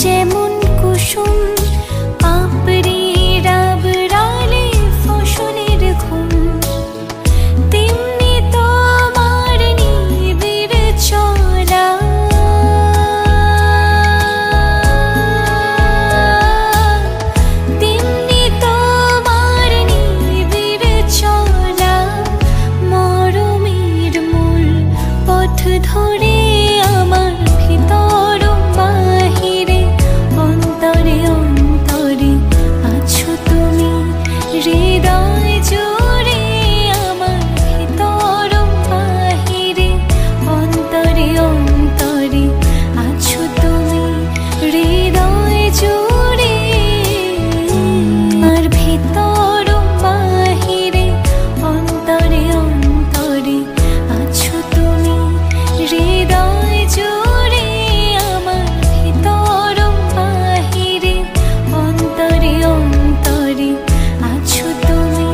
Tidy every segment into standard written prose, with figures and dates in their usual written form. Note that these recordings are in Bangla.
যেমন কুসুম পাপড়ি রাবড়ালে ফসলের ঘুম, তেমনি তোমার নিবিড় চলা। তেমনি তোমার নিবিড় চলা, মরমের মূল পথ ধরে আমার ভিতর বাহিরে অন্তরে অন্তরে আছো তুমি, হৃদয় জুড়ে আমার ভিতর বাহিরে অন্তরে অন্তরে আছো তুমি, হৃদয় জুড়ে আর ভিতর বাহিরে অন্তরে অন্তরে আছো তুমি, হৃদয় জুড়ে আমার ভিতর বাহিরে অন্তরে অন্তরে আছো তুমি,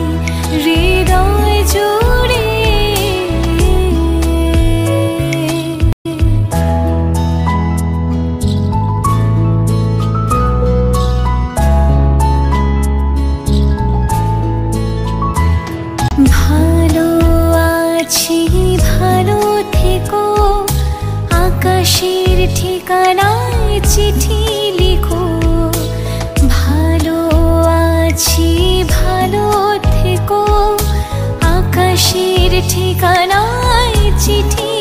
হৃদয় জুড়ে। ভালো আছি ভালো থেকো, আকাশের ঠিকানায় চিঠি লিখো। ভালো আছি ভালো থেকো, আকাশের ঠিকানায় চিঠি